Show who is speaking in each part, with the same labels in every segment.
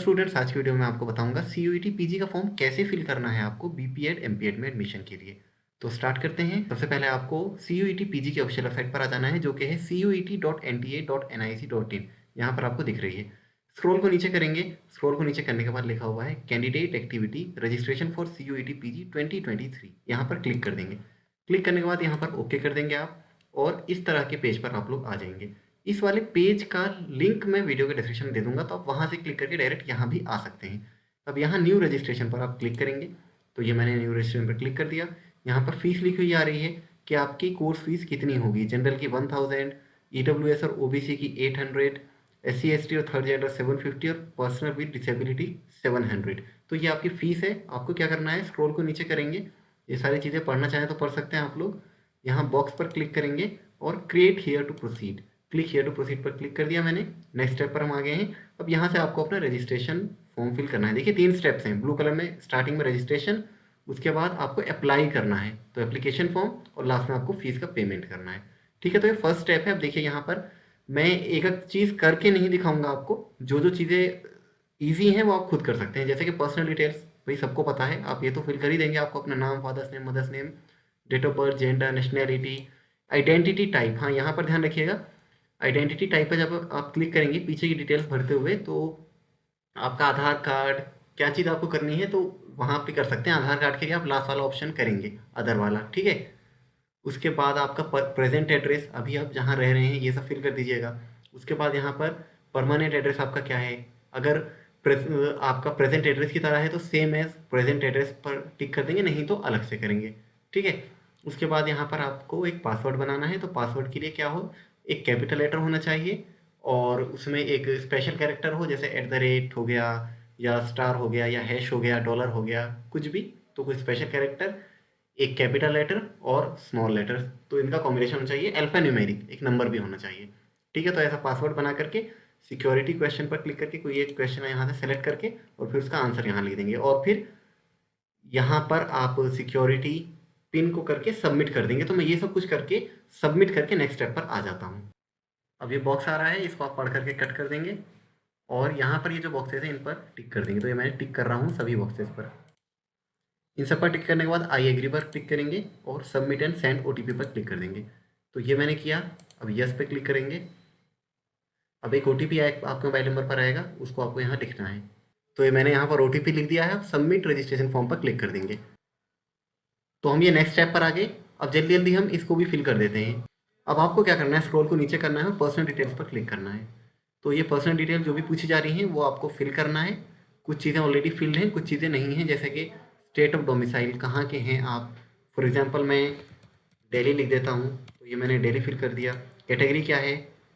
Speaker 1: Students, आज की video में आपको बताऊंगा सीयूईटी पीजी का फॉर्म कैसे फिल करना है आपको बीपीएड एमपीएड में एडमिशन के लिए। तो स्टार्ट करते हैं। सबसे पहले आपको सीयूईटी पीजी के ऑफिशियल वेबसाइट पर आ जाना है, जो कि है cuet.nta.nic.in। यहाँ पर आपको दिख रही है। स्क्रॉल को नीचे करेंगे। स्क्रॉल को नीचे करने के बाद लिखा हुआ है candidate activity registration for CUET PG 2023। यहाँ पर क्लिक कर देंगे। क्लिक करने के बाद यहाँ पर ओके कर देंगे आप, और इस तरह के पेज पर आप लोग आ जाएंगे। इस वाले पेज का लिंक मैं वीडियो के डिस्क्रिप्शन में दे दूंगा, तो आप वहाँ से क्लिक करके डायरेक्ट यहाँ भी आ सकते हैं। अब यहाँ न्यू रजिस्ट्रेशन पर आप क्लिक करेंगे। तो ये मैंने न्यू रजिस्ट्रेशन पर क्लिक कर दिया। यहाँ पर फीस लिखी हुई आ रही है कि आपकी कोर्स फीस कितनी होगी। जनरल की 1000, ईडब्ल्यूएस और ओबीसी की 800, एससी एसटी और थर्ड जेंडर 750 और पर्सनल विद डिसेबिलिटी 700। तो ये आपकी फ़ीस है। आपको क्या करना है, स्क्रॉल को नीचे करेंगे। ये सारी चीज़ें पढ़ना चाहें तो पढ़ सकते हैं आप लोग। यहाँ बॉक्स पर क्लिक करेंगे और create here to proceed, click here to proceed पर क्लिक कर दिया मैंने। नेक्स्ट स्टेप पर हम आ गए हैं। अब यहाँ से आपको अपना रजिस्ट्रेशन फॉर्म फिल करना है। देखिए 3 स्टेप्स हैं ब्लू कलर में। स्टार्टिंग में रजिस्ट्रेशन, उसके बाद आपको अप्लाई करना है तो एप्लीकेशन फॉर्म, और लास्ट में आपको फीस का पेमेंट करना है। ठीक है, तो ये फर्स्ट स्टेप है। अब देखिए यहाँ पर मैं एक एक चीज़ करके नहीं दिखाऊंगा आपको। जो जो चीज़ें ईजी हैं वो आप खुद कर सकते हैं। जैसे कि पर्सनल डिटेल्स, भाई सबको पता है, आप ये तो फिल कर ही देंगे। आपको अपना नाम, father's name, mother's name, date of birth, gender, nationality, identity type. हाँ, यहाँ पर ध्यान रखिएगा, आइडेंटिटी टाइप पर जब आप क्लिक करेंगे पीछे की डिटेल्स भरते हुए, तो आपका आधार कार्ड, क्या चीज़ आपको करनी है तो वहाँ पे कर सकते हैं। आधार कार्ड के लिए आप लास्ट वाला ऑप्शन करेंगे, अदर वाला। ठीक है, उसके बाद आपका प्रेजेंट एड्रेस, अभी आप जहाँ रह रहे हैं ये सब फिल कर दीजिएगा। उसके बाद यहाँ पर परमानेंट एड्रेस आपका क्या है। अगर आपका प्रेजेंट एड्रेस की तरह है तो सेम एज प्रेजेंट एड्रेस पर टिक कर देंगे, नहीं तो अलग से करेंगे। ठीक है, उसके बाद यहाँ पर आपको एक पासवर्ड बनाना है। तो पासवर्ड के लिए क्या हो, एक कैपिटल लेटर होना चाहिए और उसमें एक स्पेशल कैरेक्टर हो, जैसे @ हो गया, या स्टार हो गया, या हैश हो गया, डॉलर हो गया, कुछ भी। तो कोई स्पेशल कैरेक्टर, एक कैपिटल लेटर और स्मॉल लेटर, तो इनका कॉम्बिनेशन होना चाहिए। अल्फा न्यूमेरिक, एक नंबर भी होना चाहिए। ठीक है, तो ऐसा पासवर्ड बना करके सिक्योरिटी क्वेश्चन पर क्लिक करके कोई एक क्वेश्चन है यहाँ से सेलेक्ट करके, और फिर उसका आंसर यहाँ लिख देंगे, और फिर यहाँ पर आप सिक्योरिटी पिन को करके सबमिट कर देंगे। तो मैं ये सब कुछ करके सबमिट करके नेक्स्ट स्टेप पर आ जाता हूँ। अब ये बॉक्स आ रहा है, इसको आप पढ़ करके कट कर देंगे, और यहाँ पर ये जो बॉक्सेस हैं इन पर टिक कर देंगे। तो ये मैं टिक कर रहा हूँ सभी बॉक्सेस पर। इन सब पर टिक करने के बाद आई एग्री पर क्लिक करेंगे और सबमिट एंड सेंड ओटीपी पर क्लिक कर देंगे। तो ये मैंने किया। अब यस पे क्लिक करेंगे। अब एक ओटीपी आपके मोबाइल नंबर पर आएगा, उसको आपको यहाँ लिखना है। तो ये मैंने यहाँ पर ओटीपी लिख दिया है। अब सबमिट रजिस्ट्रेशन फॉर्म पर क्लिक कर देंगे। तो हम ये नेक्स्ट स्टेप पर आ गए। अब जल्दी जल्दी हम इसको भी फिल कर देते हैं। अब आपको क्या करना है, स्क्रॉल को नीचे करना है और पर्सनल डिटेल्स पर क्लिक करना है। तो ये पर्सनल डिटेल जो भी पूछी जा रही हैं वो आपको फिल करना है। कुछ चीज़ें ऑलरेडी फिल्ड हैं, कुछ चीज़ें नहीं हैं, जैसे कि स्टेट ऑफ डोमिसाइल, कहाँ के हैं आप। फॉर एग्जांपल मैं दिल्ली लिख देता हूँ, तो ये मैंने दिल्ली फिल कर दिया। कैटेगरी क्या है,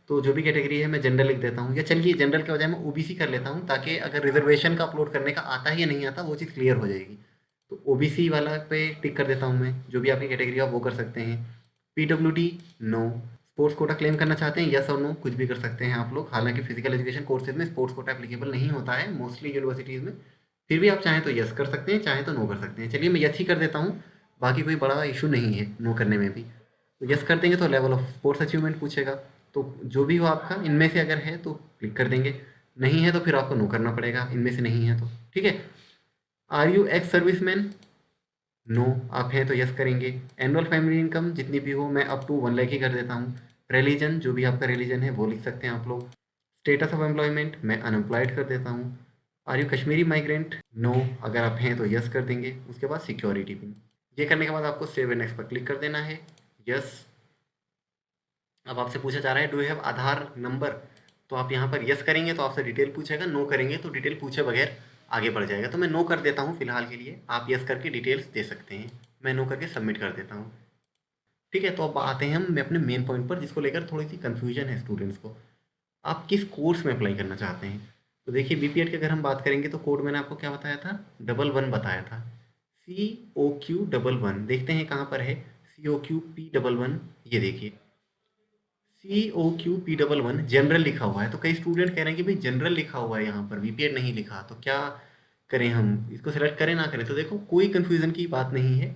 Speaker 1: तो जो भी कैटेगरी है मैं जनरल लिख देता हूँ, या चलिए जनरल के बजाय मैं ओबीसी कर लेता हूँ, ताकि अगर रिजर्वेशन का अपलोड करने का आता है या नहीं आता वो चीज़ क्लियर हो जाएगी। तो ओबीसी वाला पे टिक कर देता हूँ मैं। जो भी आपकी कैटेगरी आप वो कर सकते हैं। PWD no. Sports quota claim करना चाहते हैं, यस और नो कुछ भी कर सकते हैं आप लोग। हालांकि फिजिकल एजुकेशन कोर्सेज में स्पोर्ट्स कोटा एप्लीकेबल नहीं होता है मोस्टली यूनिवर्सिटीज़ में। फिर भी आप चाहें तो यस कर सकते हैं, चाहें तो नो कर सकते हैं। चलिए मैं यस ही कर देता हूँ, बाकी कोई बड़ा इशू नहीं है नो करने में भी। तो यस कर देंगे तो लेवल ऑफ स्पोर्ट्स अचीवमेंट पूछेगा। तो जो भी हो आपका इनमें से अगर है तो क्लिक कर देंगे, नहीं है तो फिर आपको नो करना पड़ेगा, इनमें से नहीं है तो। ठीक है, are you ex serviceman, no. आप हैं तो यस करेंगे। एनुअल फैमिली इनकम जितनी भी हो, मैं अप टू 1 लाख ही कर देता हूँ। रिलीजन, जो भी आपका रिलीजन है वो लिख सकते हैं आप लोग। स्टेटस ऑफ एम्प्लॉयमेंट, मैं अनएम्प्लॉयड कर देता हूँ। Are you Kashmiri migrant, no. अगर आप हैं तो यस कर देंगे। उसके बाद सिक्योरिटी पिन, ये करने के बाद आपको सेव एंड नेक्स्ट पर क्लिक कर देना है। यस। अब आपसे पूछा जा रहा है do you have Aadhaar number, तो आप यहाँ पर यस करेंगे तो आपसे डिटेल पूछेगा, नो करेंगे तो डिटेल पूछे बगैर आगे बढ़ जाएगा। तो मैं नो कर देता हूँ फिलहाल के लिए, आप यस करके डिटेल्स दे सकते हैं। मैं नो करके सबमिट कर देता हूँ। ठीक है, तो अब आते हैं हम अपने मेन पॉइंट पर, जिसको लेकर थोड़ी सी कन्फ्यूजन है स्टूडेंट्स को। आप किस कोर्स में अप्लाई करना चाहते हैं। तो देखिए बीपीएड की अगर हम बात करेंगे तो कोड मैंने आपको क्या बताया था, 11 बताया था। COQ11, देखते हैं कहाँ पर है। COQ P11, ये देखिए COQ P11 जनरल लिखा हुआ है। तो कई स्टूडेंट कह रहे हैं कि भाई जनरल लिखा हुआ है यहाँ पर, बीपीएड नहीं लिखा, तो क्या करें, हम इसको सेलेक्ट करें ना करें। तो देखो कोई कन्फ्यूज़न की बात नहीं है,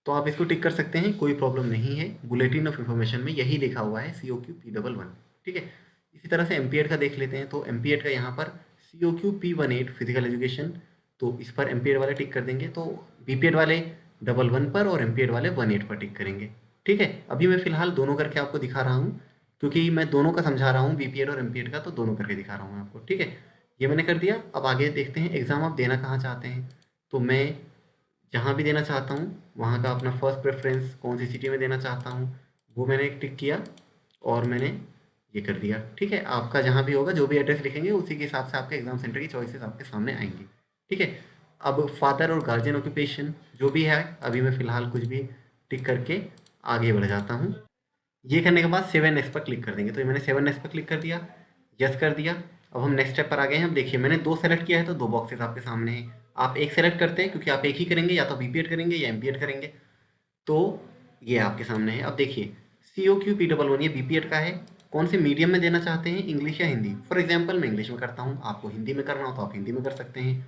Speaker 1: तो आप इसको टिक कर सकते हैं, कोई प्रॉब्लम नहीं है। बुलेटिन ऑफ इन्फॉर्मेशन में यही लिखा हुआ है COQ P11। ठीक है, इसी तरह से एमपीएड का देख लेते हैं। तो एमपीएड का यहाँ पर COQ P18 फिजिकल एजुकेशन, तो इस पर एमपीएड वाले टिक कर देंगे। तो बीपीएड वाले 11 पर और एमपीएड वाले 18 पर टिक करेंगे। ठीक है, अभी मैं फिलहाल दोनों करके आपको दिखा रहा हूँ, क्योंकि मैं दोनों का समझा रहा हूँ, बीपीएड और एमपीएड का, तो दोनों करके दिखा रहा हूँ मैं आपको। ठीक है, ये मैंने कर दिया। अब आगे देखते हैं एग्ज़ाम आप देना कहाँ चाहते हैं। तो मैं जहाँ भी देना चाहता हूँ वहाँ का अपना फर्स्ट प्रेफरेंस कौन सी सिटी में देना चाहता हूँ वो मैंने टिक किया और मैंने ये कर दिया। ठीक है, आपका जहाँ भी होगा जो भी एड्रेस लिखेंगे उसी के हिसाब से आपके एग्जाम सेंटर की चॉइसेस आपके सामने आएंगी। ठीक है, अब फादर और गार्जियन ऑक्यूपेशन जो भी है, अभी मैं फ़िलहाल कुछ भी टिक करके आगे बढ़ जाता हूँ। ये करने के बाद 7 नेक्स्ट पर क्लिक कर देंगे। तो ये मैंने 7 नेक्स्ट पर क्लिक कर दिया, यस कर दिया। अब हम नेक्स्ट स्टेप पर आ गए हैं। अब देखिए मैंने 2 सेलेक्ट किया है तो 2 बॉक्सेस आपके सामने हैं। आप एक सेलेक्ट करते हैं क्योंकि आप एक ही करेंगे, या तो बीपीएड करेंगे या एमपीएड करेंगे। तो ये आपके सामने है। अब देखिए COQ P11 ये बीपीएड का है। कौन से मीडियम में देना चाहते हैं, इंग्लिश या हिंदी? फॉर एग्जाम्पल मैं इंग्लिश में करता हूँ, आपको हिंदी में करना हो तो आप हिंदी में कर सकते हैं।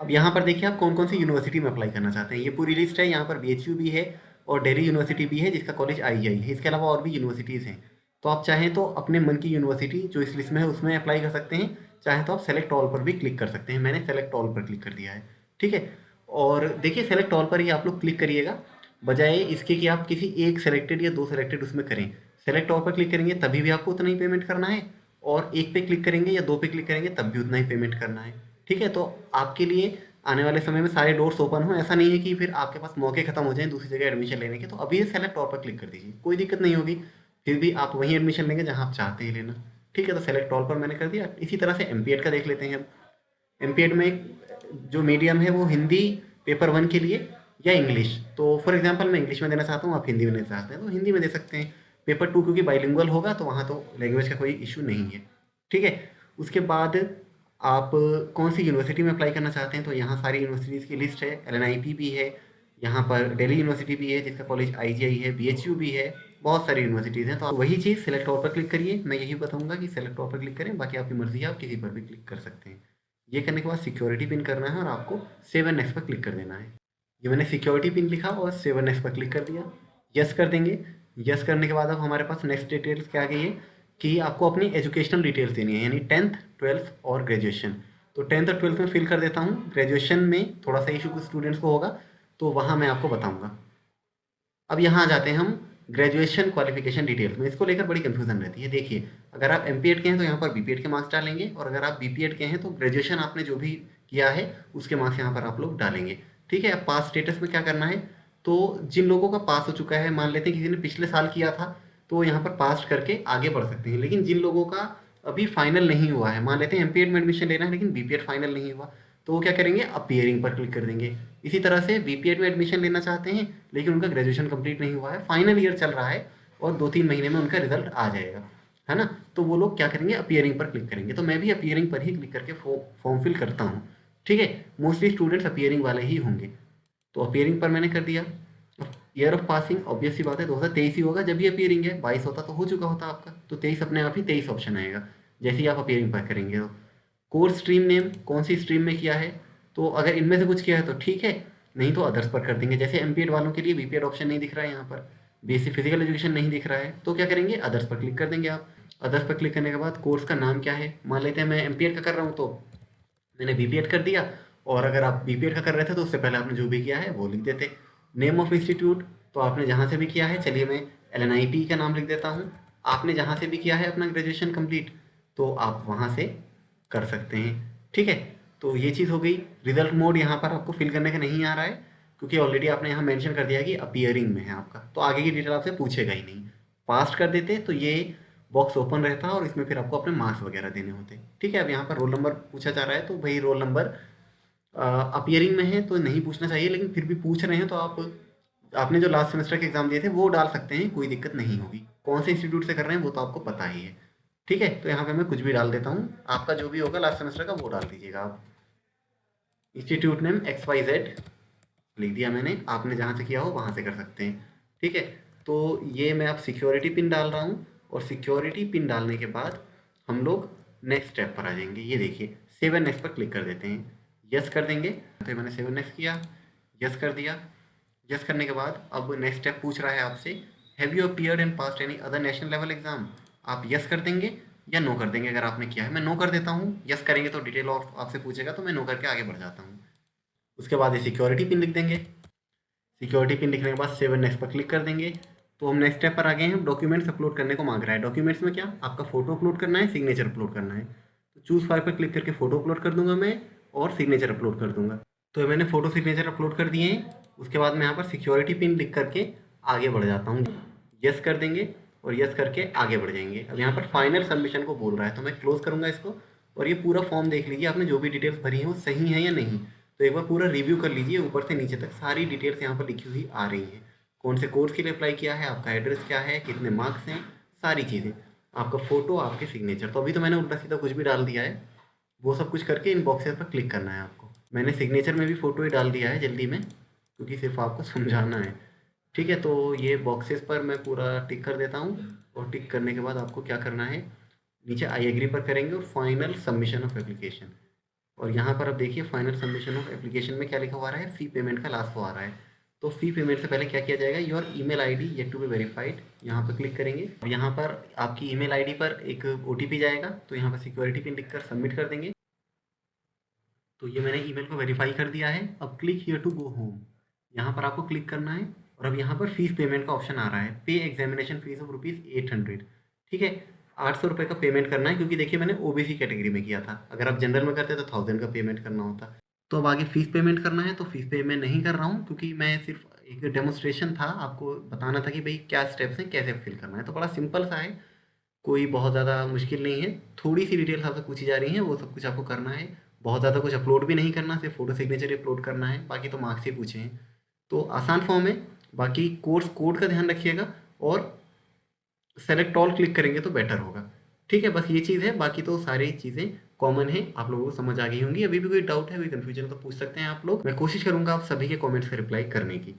Speaker 1: अब यहाँ पर देखिए आप कौन कौन सी यूनिवर्सिटी में अप्लाई करना चाहते हैं, ये पूरी लिस्ट है। यहाँ पर BHU भी है और दिल्ली यूनिवर्सिटी भी है जिसका कॉलेज IGI है। इसके अलावा और भी यूनिवर्सिटीज़ हैं। तो आप चाहें तो अपने मन की यूनिवर्सिटी जो इस लिस्ट में है उसमें अप्लाई कर सकते हैं, चाहे तो आप सेलेक्ट ऑल पर भी क्लिक कर सकते हैं। मैंने सेलेक्ट ऑल पर क्लिक कर दिया है। ठीक है, और देखिए सेलेक्ट ऑल पर ही आप लोग क्लिक करिएगा, बजाय इसके कि आप किसी एक सेलेक्टेड या 2 सेलेक्टेड उसमें करें। सेलेक्ट ऑल पर क्लिक करेंगे तभी भी आपको उतना ही पेमेंट करना है, और एक पे क्लिक करेंगे या 2 पे क्लिक करेंगे तब भी उतना ही पेमेंट करना है। ठीक है, तो आपके लिए आने वाले समय में सारे डोर्स ओपन हो, ऐसा नहीं है कि फिर आपके पास मौके खत्म हो जाएं दूसरी जगह एडमिशन लेने के। तो अभी सेलेक्ट ऑल पर क्लिक कर दीजिए, कोई दिक्कत नहीं होगी, फिर भी आप वहीं एडमिशन लेंगे जहां आप चाहते हैं लेना। ठीक है, तो सेलेक्ट ऑल पर मैंने कर दिया। इसी तरह से एमपीएड का देख लेते हैं। अब एमपीएड में जो मीडियम है वो हिंदी पेपर 1 के लिए या इंग्लिश। तो फॉर एग्जांपल मैं इंग्लिश में देना चाहता हूँ, आप हिंदी में देना चाहते हैं तो हिंदी में दे सकते हैं। पेपर 2 क्योंकि बाइलिंगुअल होगा तो वहाँ तो लैंग्वेज का कोई इशू नहीं है। ठीक है, उसके बाद आप कौन सी यूनिवर्सिटी में अप्लाई करना चाहते हैं, तो यहाँ सारी यूनिवर्सिटीज़ की लिस्ट है। LNIP भी है, यहाँ पर दिल्ली यूनिवर्सिटी भी है जिसका कॉलेज IGI है, BHU भी है, बहुत सारी यूनिवर्सिटीज़ हैं। तो आप वही चीज़ सेलेक्ट ऑल पर क्लिक करिए। मैं यही बताऊंगा कि सेलेक्ट ऑल पर क्लिक करें, बाकी आपकी मर्जी है, आप किसी पर भी क्लिक कर सकते हैं। ये करने के बाद सिक्योरिटी पिन करना है और आपको 7 नेक्स्ट पर क्लिक कर देना है। ये मैंने सिक्योरिटी पिन लिखा और 7 नेक्स्ट पर क्लिक कर दिया, यस कर देंगे। यस करने के बाद अब हमारे पास नेक्स्ट डिटेल्स क्या आ गई है कि आपको अपनी एजुकेशनल डिटेल्स देनी है, यानी 10th 12th और ग्रेजुएशन। तो 10th और 12th में फिल कर देता हूँ। ग्रेजुएशन में थोड़ा सा इशू कुछ स्टूडेंट्स को होगा तो वहाँ मैं आपको बताऊँगा। अब यहाँ आ जाते हैं हम ग्रेजुएशन क्वालिफिकेशन डिटेल्स में। इसको लेकर बड़ी कंफ्यूजन रहती है। देखिए अगर आप एमपीएड के हैं तो यहाँ पर बीपीएड के मार्क्स डालेंगे, और अगर आप बीपीएड के हैं तो ग्रेजुएशन आपने जो भी किया है उसके मार्क्स यहाँ पर आप लोग डालेंगे। ठीक है, अब पास स्टेटस में क्या करना है, तो जिन लोगों का पास हो चुका है, मान लेते हैं किसी ने पिछले साल किया था तो यहाँ पर पास करके आगे बढ़ सकते हैं। लेकिन जिन लोगों का अभी फाइनल नहीं हुआ है, मान लेते हैं एमपीएड में एडमिशन लेना है लेकिन बीपीएड फाइनल नहीं हुआ, तो वो क्या करेंगे, अपीयरिंग पर क्लिक कर देंगे। इसी तरह से बीपीएड में एडमिशन लेना चाहते हैं लेकिन उनका ग्रेजुएशन कंप्लीट नहीं हुआ है, फाइनल ईयर चल रहा है और 2-3 महीने में उनका रिजल्ट आ जाएगा, है ना? तो वो लोग क्या करेंगे, अपीयरिंग पर क्लिक करेंगे। तो मैं भी अपीयरिंग पर ही क्लिक करके फॉर्म फिल करता हूँ। ठीक है, मोस्टली स्टूडेंट्स अपीयरिंग वाले ही होंगे। तो अपीयरिंग पर मैंने कर दिया। ईयर ऑफ पासिंग ऑब्वियस सी बात है 2023 ही होगा, जब भी अपीयरिंग है। 22 होता तो हो चुका होता आपका, तो 23 अपने आप ही 23 ऑप्शन आएगा जैसे ही आप अपीयरिंग पर करेंगे। तो कोर्स स्ट्रीम नेम कौन सी स्ट्रीम में किया है, तो अगर इनमें से कुछ किया है तो ठीक है, नहीं तो अदर्स पर कर देंगे। जैसे एमपीएड वालों के लिए बीपीएड ऑप्शन नहीं दिख रहा है, यहाँ पर बेसिक फिजिकल एजुकेशन नहीं दिख रहा है, तो क्या करेंगे, अदर्स पर क्लिक कर देंगे आप। अदर्स पर क्लिक करने के बाद कोर्स का नाम क्या है, मान लेते हैं मैं एमपीएड का कर रहा हूँ तो मैंने बीपीएड कर दिया, और अगर आप बीपीएड का कर रहे थे तो उससे पहले आपने जो भी किया है वो लिख देते। नेम ऑफ इंस्टीट्यूट, तो आपने जहाँ से भी किया है, चलिए मैं LNIP का नाम लिख देता हूँ। आपने जहाँ से भी किया है अपना ग्रेजुएशन कंप्लीट तो आप वहाँ से कर सकते हैं। ठीक है, तो ये चीज़ हो गई। रिजल्ट मोड यहाँ पर आपको फिल करने का नहीं आ रहा है क्योंकि ऑलरेडी आपने यहाँ मेंशन कर दिया कि अपीयरिंग में है आपका, तो आगे की डिटेल आपसे पूछेगा ही नहीं। पास्ट कर देते तो ये बॉक्स ओपन रहता और इसमें फिर आपको अपने मार्क्स वगैरह देने होते। ठीक है, अब यहाँ पर रोल नंबर पूछा जा रहा है तो भाई रोल नंबर अपीयरिंग में है तो नहीं पूछना चाहिए, लेकिन फिर भी पूछ रहे हैं तो आप आपने जो लास्ट सेमेस्टर के एग्जाम दिए थे वो डाल सकते हैं, कोई दिक्कत नहीं होगी। कौन से इंस्टीट्यूट से कर रहे हैं वो तो आपको पता ही है। ठीक है, तो यहाँ पे मैं कुछ भी डाल देता हूँ, आपका जो भी होगा लास्ट सेमेस्टर का वो डाल दीजिएगा आप। इंस्टीट्यूट नेम XYZ लिख दिया मैंने, आपने जहाँ से किया हो वहाँ से कर सकते हैं। ठीक है, तो ये मैं अब सिक्योरिटी पिन डाल रहा हूँ, और सिक्योरिटी पिन डालने के बाद हम लोग नेक्स्ट स्टेप पर आ जाएंगे। ये देखिए 7 नेक्स्ट पर क्लिक कर देते हैं, यस कर देंगे। तो मैंने 7 नेक्स्ट किया, यस कर दिया। यस करने के बाद अब नेक्स्ट स्टेप पूछ रहा है आपसे, have you appeared and passed any other national level exam, आप यस कर देंगे। या नो कर देंगे अगर आपने किया है। मैं नो कर देता हूँ, यस करेंगे तो डिटेल ऑफ आपसे पूछेगा, तो मैं नो करके आगे बढ़ जाता हूँ। उसके बाद ये सिक्योरिटी पिन लिख देंगे। सिक्योरिटी पिन लिखने के बाद सेव नेक्स्ट पर क्लिक कर देंगे। तो हम नेक्स्ट स्टेप पर आ गए हैं। डॉक्यूमेंट्स अपलोड करने को मांग रहा है। डॉक्यूमेंट्स में क्या, आपका फोटो अपलोड करना है, सिग्नेचर अपलोड करना है। तो चूज फाइल पर क्लिक करके फोटो अपलोड कर दूंगा मैं, और सिग्नेचर अपलोड कर दूंगा। तो मैंने फोटो सिग्नेचर अपलोड कर दिए हैं। उसके बाद मैं यहाँ पर सिक्योरिटी पिन लिख करके आगे बढ़ जाता हूँ। यस कर देंगे और यस करके आगे बढ़ जाएंगे। अब यहाँ पर फाइनल सबमिशन को बोल रहा है, तो मैं क्लोज करूंगा इसको। और ये पूरा फॉर्म देख लीजिए, आपने जो भी डिटेल्स भरी हैं वो सही है या नहीं। तो एक बार पूरा रिव्यू कर लीजिए, ऊपर से नीचे तक सारी डिटेल्स यहाँ पर लिखी हुई आ रही हैं। कौन से कोर्स के लिए अप्लाई किया है, आपका एड्रेस क्या है, कितने मार्क्स हैं, सारी चीज़ें, आपका फ़ोटो, आपके सिग्नेचर। तो अभी तो मैंने उल्टा सीधा कुछ भी डाल दिया है। वो सब कुछ करके इन बॉक्सेस पर क्लिक करना है आपको। मैंने सिग्नेचर में भी फ़ोटो ही डाल दिया है जल्दी में, क्योंकि सिर्फ आपको समझाना है। ठीक है, तो ये बॉक्सेस पर मैं पूरा टिक कर देता हूँ। और टिक करने के बाद आपको क्या करना है, नीचे आई एग्री पर करेंगे और फाइनल सबमिशन ऑफ एप्लीकेशन। और यहाँ पर आप देखिए फाइनल सबमिशन ऑफ एप्लीकेशन में क्या लिखा हुआ आ रहा है, फ़ी पेमेंट का लास्ट वो आ रहा है। तो फ़ी पेमेंट से पहले क्या किया जाएगा, your email ID yet to be verified, यहाँ पर क्लिक करेंगे। और यहाँ पर आपकी ईमेल आईडी पर एक ओटीपी जाएगा, तो यहाँ पर सिक्योरिटी पिन लिखकर सबमिट कर देंगे। तो ये मैंने ईमेल को वेरीफाई कर दिया है। अब click here to go home, यहाँ पर आपको क्लिक करना है। और अब यहाँ पर फीस पेमेंट का ऑप्शन आ रहा है, पे एग्जामिनेशन फीस ऑफ ₹800। ठीक है, 800 रुपये का पेमेंट करना है, क्योंकि देखिए मैंने ओबीसी कैटेगरी में किया था। अगर आप जनरल में करते तो 1000 का पेमेंट करना होता। तो अब आगे फीस पेमेंट करना है, तो फीस पे मैं नहीं कर रहा हूँ, क्योंकि मैं सिर्फ एक डेमोन्स्ट्रेशन था, आपको बताना था कि भाई क्या स्टेप्स हैं, कैसे फिल करना है। तो बड़ा सिंपल सा है, कोई बहुत ज़्यादा मुश्किल नहीं है। थोड़ी सी डिटेल्स आपसे पूछी जा रही हैं, वो सब कुछ आपको करना है। बहुत ज़्यादा कुछ अपलोड भी नहीं करना, सिर्फ फ़ोटो सिग्नेचर ही अपलोड करना है, बाकी तो मार्क्स ही पूछे हैं। तो आसान फॉर्म है। बाकी कोर्स कोड का ध्यान रखिएगा, और सेलेक्ट ऑल क्लिक करेंगे तो बेटर होगा। ठीक है, बस ये चीज़ है, बाकी तो सारी चीज़ें कॉमन है, आप लोगों को समझ आ गई होंगी। अभी भी कोई डाउट है, कोई कन्फ्यूजन तो पूछ सकते हैं आप लोग। मैं कोशिश करूँगा आप सभी के कमेंट्स का रिप्लाई करने की।